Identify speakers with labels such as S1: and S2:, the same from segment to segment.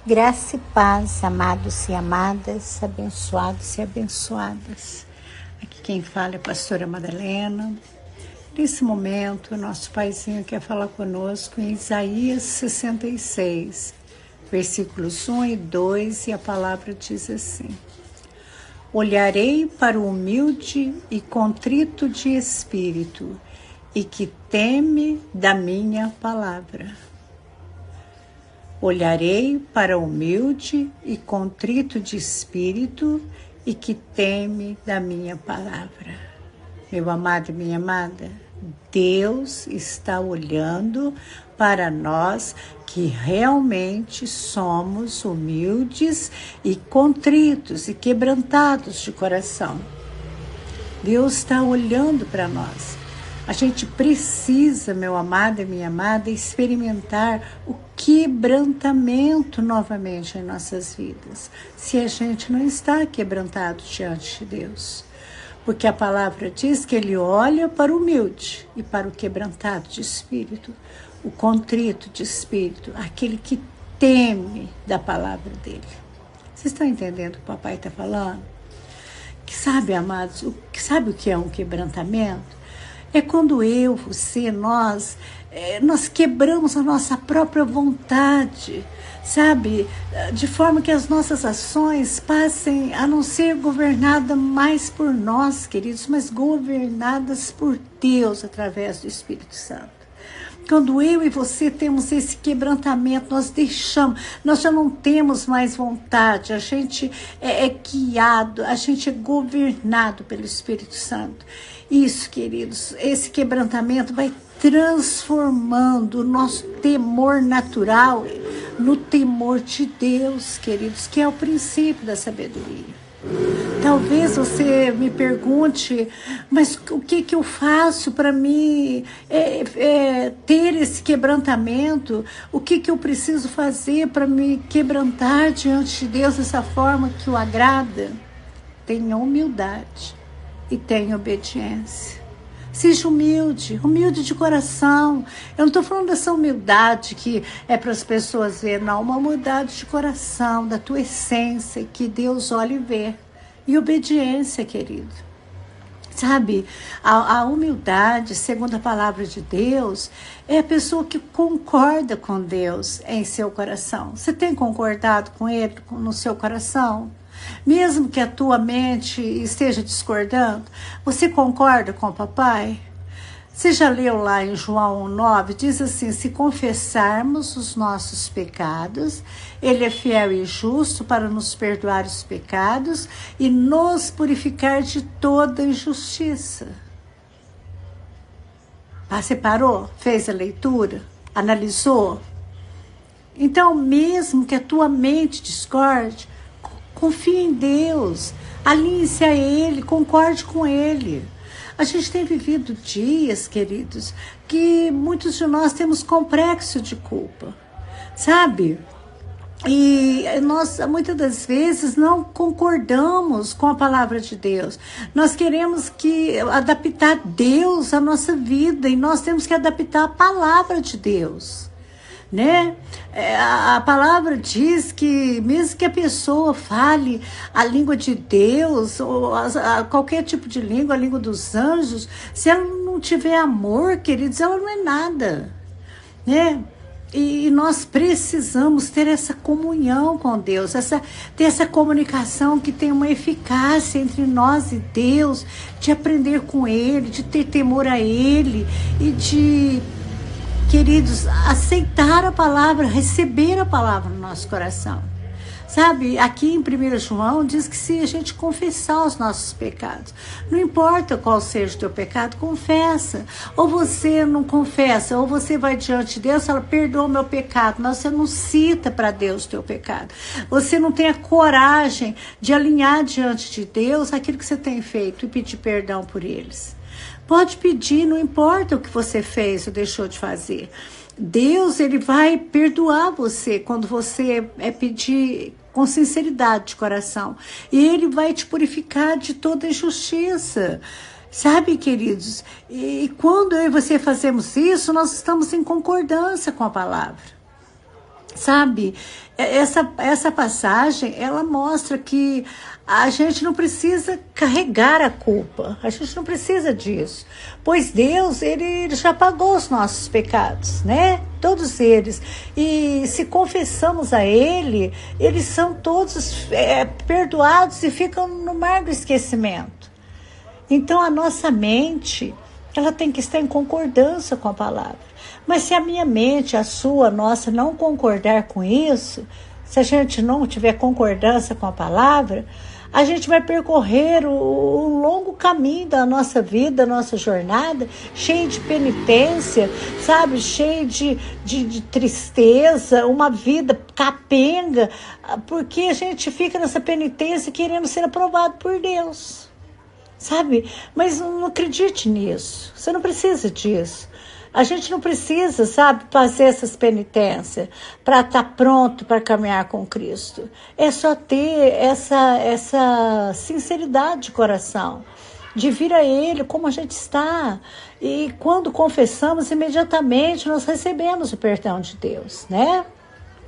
S1: Graça e paz, amados e amadas, abençoados e abençoadas. Aqui quem fala é a pastora Madalena. Nesse momento, nosso paizinho quer falar conosco em Isaías 66, versículos 1 e 2, e a palavra diz assim: Olharei para o humilde e contrito de espírito, e que teme da minha palavra. Olharei para o humilde e contrito de espírito e que teme da minha palavra. Meu amado e minha amada, Deus está olhando para nós que realmente somos humildes e contritos e quebrantados de coração. Deus está olhando para nós. A gente precisa, meu amado e minha amada, experimentar o quebrantamento novamente em nossas vidas, se a gente não está quebrantado diante de Deus. Porque a palavra diz que Ele olha para o humilde e para o quebrantado de espírito, o contrito de espírito, aquele que teme da palavra dEle. Vocês estão entendendo o que o papai está falando? Que sabe, amados, sabe o que é um quebrantamento? É quando eu, você, nós quebramos a nossa própria vontade, sabe? De forma que as nossas ações passem a não ser governadas mais por nós, queridos, mas governadas por Deus através do Espírito Santo. Quando eu e você temos esse quebrantamento, nós já não temos mais vontade, a gente é guiado, a gente é governado pelo Espírito Santo. Isso, queridos, esse quebrantamento vai transformando o nosso temor natural no temor de Deus, queridos, que é o princípio da sabedoria. Talvez você me pergunte, mas o que eu faço para me ter esse quebrantamento? O que eu preciso fazer para me quebrantar diante de Deus dessa forma que o agrada? Tenha humildade e tenha obediência. Seja humilde de coração. Eu não estou falando dessa humildade que é para as pessoas verem, não. Uma humildade de coração, da tua essência, que Deus olha e vê. E obediência, querido. Sabe, a humildade, segundo a palavra de Deus, é a pessoa que concorda com Deus em seu coração. Você tem concordado com Ele no seu coração? Mesmo que a tua mente esteja discordando, você concorda com o papai? Você já leu lá em João 1,9, diz assim: se confessarmos os nossos pecados, Ele é fiel e justo para nos perdoar os pecados e nos purificar de toda injustiça. Você parou? Fez a leitura? Analisou? Então, mesmo que a tua mente discorde, confie em Deus, alinhe-se a Ele, concorde com Ele. A gente tem vivido dias, queridos, que muitos de nós temos complexo de culpa, sabe? E nós, muitas das vezes, não concordamos com a palavra de Deus. Nós queremos adaptar Deus à nossa vida e nós temos que adaptar a palavra de Deus. Né? A palavra diz que mesmo que a pessoa fale a língua de Deus ou qualquer tipo de língua, a língua dos anjos, se ela não tiver amor, queridos, ela não é nada, né? E nós precisamos ter essa comunhão com Deus, ter essa comunicação que tem uma eficácia entre nós e Deus, de aprender com Ele, de ter temor a Ele e de, queridos, aceitar a palavra, receber a palavra no nosso coração. Sabe, aqui em 1 João diz que se a gente confessar os nossos pecados, não importa qual seja o teu pecado, confessa. Ou você não confessa, ou você vai diante de Deus e fala, perdoa o meu pecado, mas você não cita para Deus o teu pecado. Você não tem a coragem de alinhar diante de Deus aquilo que você tem feito e pedir perdão por eles. Pode pedir, não importa o que você fez ou deixou de fazer. Deus, Ele vai perdoar você quando você pedir com sinceridade de coração. E Ele vai te purificar de toda injustiça. Sabe, queridos? E quando eu e você fazemos isso, nós estamos em concordância com a palavra. Sabe, essa passagem, ela mostra que a gente não precisa carregar a culpa, a gente não precisa disso, pois Deus, ele já pagou os nossos pecados, né? Todos eles. E se confessamos a Ele, eles são todos perdoados e ficam no mar do esquecimento. Então a nossa mente, ela tem que estar em concordância com a palavra. Mas se a minha mente, a sua, a nossa, não concordar com isso, se a gente não tiver concordância com a palavra, a gente vai percorrer o longo caminho da nossa vida, da nossa jornada, cheio de penitência, sabe? Cheio de tristeza, uma vida capenga, porque a gente fica nessa penitência querendo ser aprovado por Deus, sabe? Mas não acredite nisso, você não precisa disso. A gente não precisa, sabe, fazer essas penitências para estar pronto para caminhar com Cristo. É só ter essa sinceridade de coração, de vir a Ele como a gente está. E quando confessamos, imediatamente nós recebemos o perdão de Deus, né?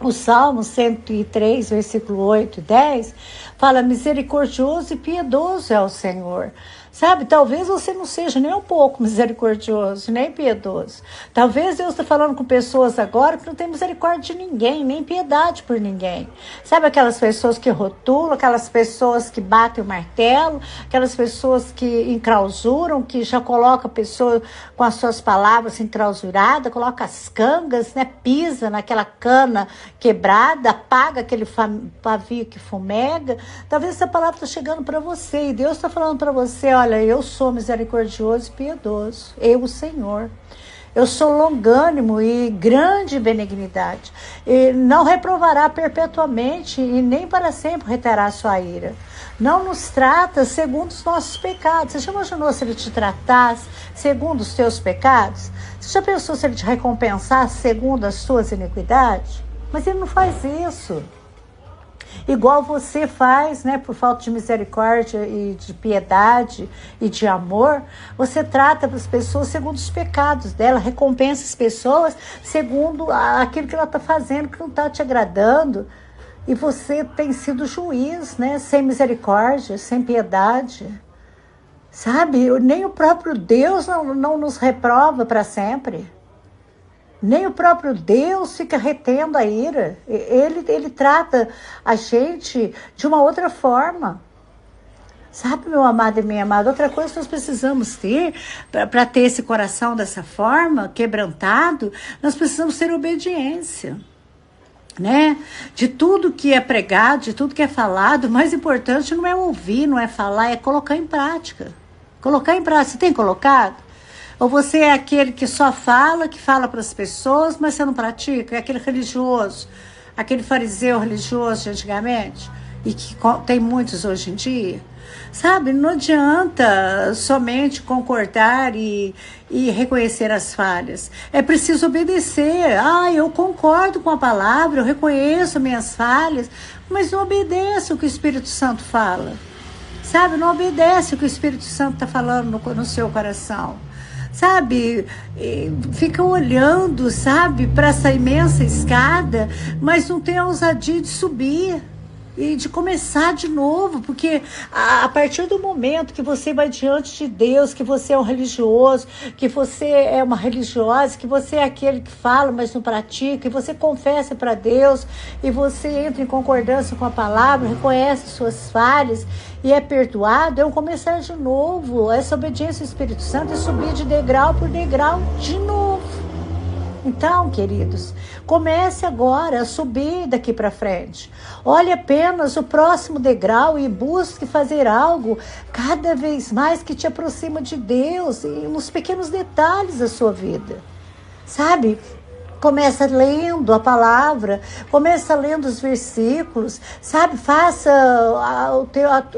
S1: O Salmo 103, versículo 8 e 10, fala: misericordioso e piedoso é o Senhor. Sabe, talvez você não seja nem um pouco misericordioso, nem piedoso. Talvez Deus está falando com pessoas agora que não tem misericórdia de ninguém, nem piedade por ninguém. Sabe aquelas pessoas que rotulam, aquelas pessoas que batem o martelo, aquelas pessoas que enclausuram, que já colocam a pessoa com as suas palavras enclausuradas, coloca as cangas, né, pisa naquela cana quebrada, apaga aquele pavio que fumega. Talvez essa palavra está chegando para você e Deus está falando para você: olha, eu sou misericordioso e piedoso, eu, o Senhor. Eu sou longânimo e grande benignidade. E não reprovará perpetuamente e nem para sempre reterá a sua ira. Não nos trata segundo os nossos pecados. Você já imaginou se Ele te tratasse segundo os teus pecados? Você já pensou se Ele te recompensasse segundo as suas iniquidades? Mas Ele não faz isso. Igual você faz, né, por falta de misericórdia e de piedade e de amor, você trata as pessoas segundo os pecados dela, recompensa as pessoas segundo aquilo que ela está fazendo, que não está te agradando. E você tem sido juiz, né, sem misericórdia, sem piedade. Sabe, nem o próprio Deus não nos reprova para sempre. Nem o próprio Deus fica retendo a ira. Ele trata a gente de uma outra forma. Sabe, meu amado e minha amada, outra coisa que nós precisamos ter, para ter esse coração dessa forma, quebrantado, nós precisamos ter obediência. Né? De tudo que é pregado, de tudo que é falado, o mais importante não é ouvir, não é falar, é colocar em prática. Colocar em prática. Você tem colocado? Ou você é aquele que só fala, que fala para as pessoas, mas você não pratica? É aquele religioso, aquele fariseu religioso de antigamente, e que tem muitos hoje em dia? Sabe, não adianta somente concordar e reconhecer as falhas. É preciso obedecer. Eu concordo com a palavra, eu reconheço minhas falhas, mas não obedece o que o Espírito Santo fala. Sabe, não obedece o que o Espírito Santo está falando no seu coração. Sabe, fica olhando, sabe, para essa imensa escada, mas não tem a ousadia de subir e de começar de novo, porque a partir do momento que você vai diante de Deus, que você é um religioso, que você é uma religiosa, que você é aquele que fala, mas não pratica, e você confessa para Deus, e você entra em concordância com a palavra, reconhece suas falhas e é perdoado, é um começar de novo. Essa obediência ao Espírito Santo é subir de degrau por degrau de novo. Então, queridos, comece agora a subir daqui para frente. Olhe apenas o próximo degrau e busque fazer algo cada vez mais que te aproxima de Deus e nos pequenos detalhes da sua vida. Sabe? Começa lendo a palavra, começa lendo os versículos, sabe? Faça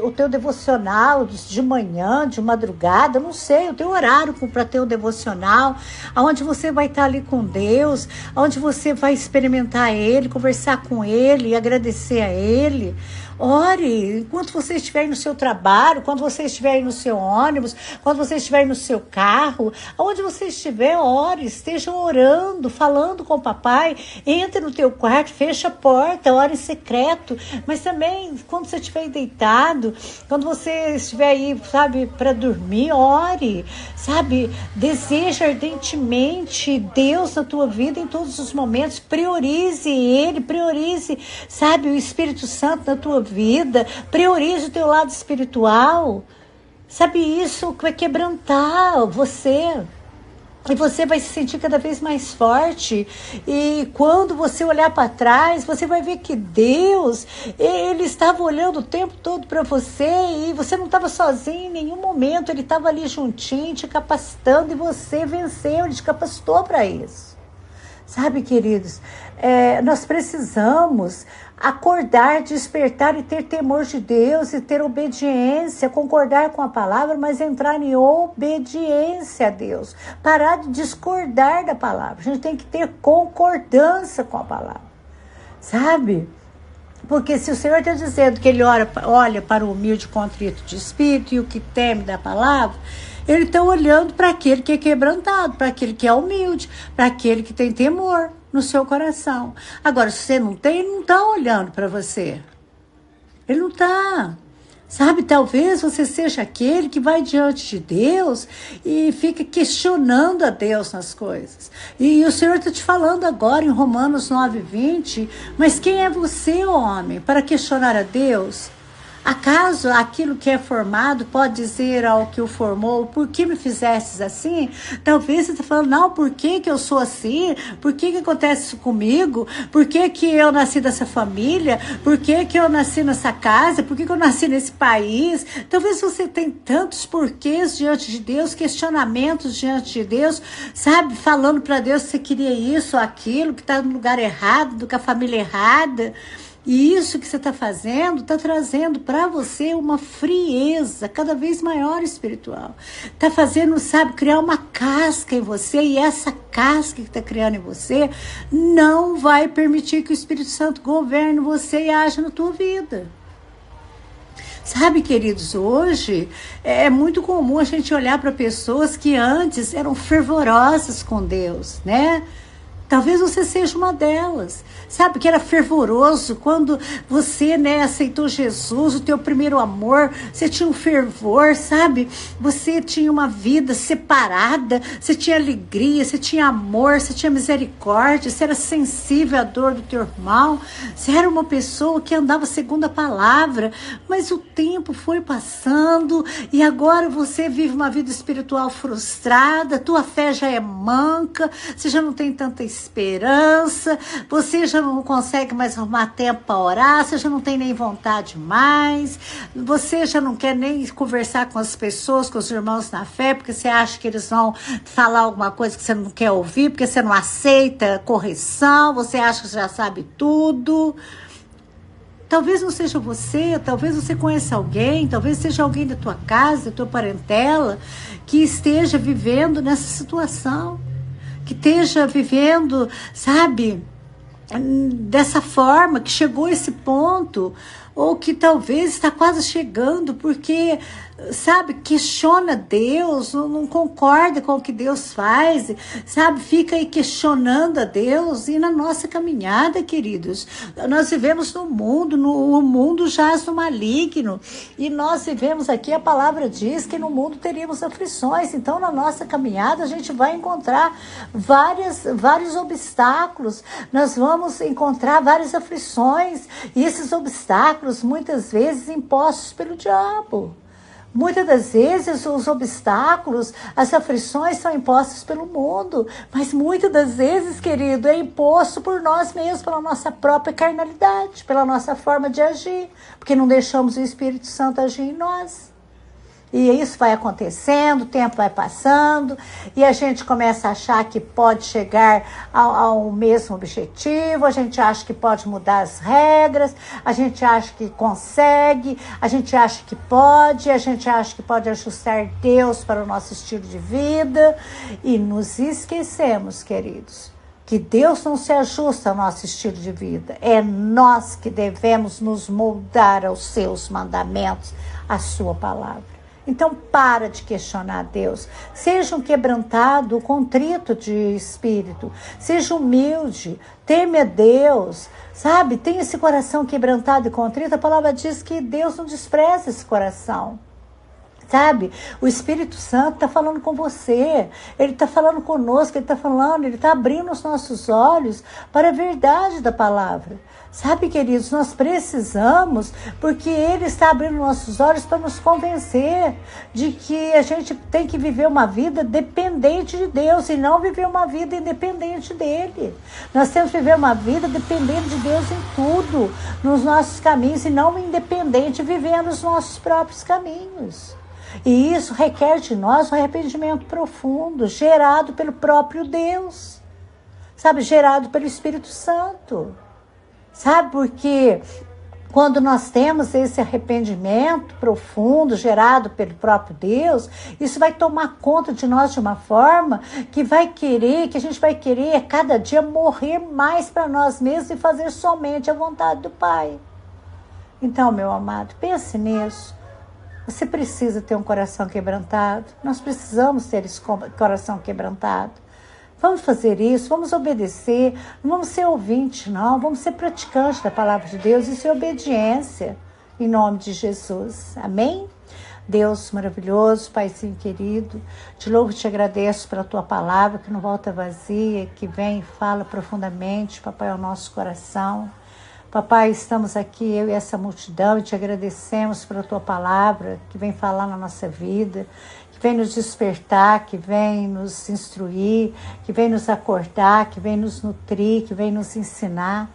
S1: o teu devocional de manhã, de madrugada, não sei, o teu horário para ter o devocional, onde você vai estar ali com Deus, onde você vai experimentar Ele, conversar com Ele, agradecer a Ele. Ore, enquanto você estiver aí no seu trabalho, quando você estiver aí no seu ônibus, quando você estiver aí no seu carro, onde você estiver, ore, esteja orando, falando falando com o papai, entra no teu quarto, fecha a porta, ora em secreto, mas também quando você estiver deitado, quando você estiver aí, sabe, para dormir, ore, sabe, deseja ardentemente Deus na tua vida em todos os momentos, priorize Ele, priorize, sabe, o Espírito Santo na tua vida, priorize o teu lado espiritual, sabe, isso vai quebrantar você. E você vai se sentir cada vez mais forte. E quando você olhar para trás, você vai ver que Deus, Ele estava olhando o tempo todo para você. E você não estava sozinho em nenhum momento. Ele estava ali juntinho, te capacitando. E você venceu, Ele te capacitou para isso. Sabe, queridos, nós precisamos acordar, despertar e ter temor de Deus e ter obediência, concordar com a palavra, mas entrar em obediência a Deus. Parar de discordar da palavra. A gente tem que ter concordância com a palavra, sabe? Porque se o Senhor está dizendo que Ele olha para o humilde contrito de espírito e o que teme da palavra, Ele está olhando para aquele que é quebrantado, para aquele que é humilde, para aquele que tem temor no seu coração. Agora, se você não tem, Ele não está olhando para você. Ele não está. Sabe, talvez você seja aquele que vai diante de Deus e fica questionando a Deus nas coisas. E o Senhor está te falando agora em Romanos 9:20, mas quem é você, homem, para questionar a Deus? Acaso aquilo que é formado pode dizer ao que o formou, por que me fizestes assim? Talvez você está falando, não, por que eu sou assim? Por que acontece isso comigo? Por que eu nasci dessa família? Por que eu nasci nessa casa? Por que eu nasci nesse país? Talvez você tenha tantos porquês diante de Deus, questionamentos diante de Deus, sabe? Falando para Deus que você queria isso ou aquilo, que está no lugar errado, com a família errada. E isso que você está fazendo, está trazendo para você uma frieza cada vez maior espiritual. Está fazendo, sabe, criar uma casca em você. E essa casca que está criando em você não vai permitir que o Espírito Santo governe você e haja na tua vida. Sabe, queridos, hoje é muito comum a gente olhar para pessoas que antes eram fervorosas com Deus, né? Talvez você seja uma delas, sabe, que era fervoroso quando você, né, aceitou Jesus, o teu primeiro amor, você tinha um fervor, sabe, você tinha uma vida separada, você tinha alegria, você tinha amor, você tinha misericórdia, você era sensível à dor do teu irmão, você era uma pessoa que andava segundo a palavra, mas o tempo foi passando e agora você vive uma vida espiritual frustrada, tua fé já é manca, você já não tem tanta esperança, você já não consegue mais arrumar tempo para orar, você já não tem nem vontade mais, você já não quer nem conversar com as pessoas, com os irmãos na fé, porque você acha que eles vão falar alguma coisa que você não quer ouvir, porque você não aceita correção, você acha que já sabe tudo. Talvez não seja você, talvez você conheça alguém, talvez seja alguém da tua casa, da tua parentela, que esteja vivendo nessa situação. Que esteja vivendo, sabe, dessa forma, que chegou a esse ponto, ou que talvez está quase chegando, porque, sabe, questiona Deus, não concorda com o que Deus faz, sabe, fica aí questionando a Deus. E na nossa caminhada, queridos, nós vivemos no mundo, o mundo jaz no maligno, e nós vivemos aqui, a palavra diz que no mundo teríamos aflições. Então na nossa caminhada a gente vai encontrar vários obstáculos, nós vamos encontrar várias aflições, e esses obstáculos muitas vezes impostos pelo diabo. Muitas das vezes os obstáculos, as aflições são impostas pelo mundo, mas muitas das vezes, querido, é imposto por nós mesmos, pela nossa própria carnalidade, pela nossa forma de agir, porque não deixamos o Espírito Santo agir em nós. E isso vai acontecendo, o tempo vai passando, e a gente começa a achar que pode chegar ao mesmo objetivo, a gente acha que pode mudar as regras, a gente acha que consegue, a gente acha que pode, a gente acha que pode ajustar Deus para o nosso estilo de vida, e nos esquecemos, queridos, que Deus não se ajusta ao nosso estilo de vida. É nós que devemos nos moldar aos seus mandamentos, à sua palavra. Então para de questionar Deus. Seja um quebrantado, contrito de espírito. Seja humilde, teme a Deus. Sabe, tenha esse coração quebrantado e contrito. A palavra diz que Deus não despreza esse coração. Sabe, o Espírito Santo está falando com você, ele está falando conosco, ele está abrindo os nossos olhos para a verdade da palavra. Sabe, queridos, nós precisamos, porque ele está abrindo nossos olhos para nos convencer de que a gente tem que viver uma vida dependente de Deus e não viver uma vida independente dele. Nós temos que viver uma vida dependente de Deus em tudo, nos nossos caminhos, e não independente, vivendo os nossos próprios caminhos. E isso requer de nós um arrependimento profundo, gerado pelo próprio Deus, sabe, gerado pelo Espírito Santo, sabe, porque quando nós temos esse arrependimento profundo, gerado pelo próprio Deus, isso vai tomar conta de nós de uma forma que a gente vai querer a cada dia morrer mais para nós mesmos e fazer somente a vontade do Pai. Então, meu amado, pense nisso. Você precisa ter um coração quebrantado. Nós precisamos ter esse coração quebrantado. Vamos fazer isso, vamos obedecer. Não vamos ser ouvintes, não. Vamos ser praticantes da palavra de Deus. Isso é obediência, em nome de Jesus. Amém? Deus maravilhoso, Paizinho querido, te louvo e te agradeço pela tua palavra, que não volta vazia, que vem e fala profundamente, papai, ao nosso coração. Papai, estamos aqui, eu e essa multidão, e te agradecemos pela tua palavra, que vem falar na nossa vida, que vem nos despertar, que vem nos instruir, que vem nos acordar, que vem nos nutrir, que vem nos ensinar.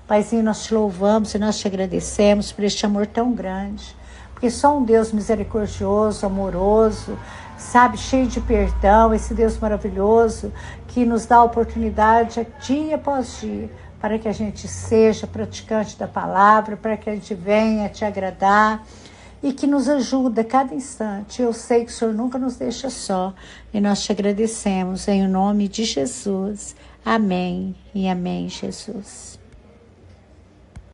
S1: Paizinho, nós te louvamos e nós te agradecemos por este amor tão grande, porque só um Deus misericordioso, amoroso, sabe, cheio de perdão, esse Deus maravilhoso, que nos dá a oportunidade dia após dia, para que a gente seja praticante da palavra, para que a gente venha te agradar e que nos ajude a cada instante. Eu sei que o Senhor nunca nos deixa só e nós te agradecemos em nome de Jesus. Amém e amém, Jesus.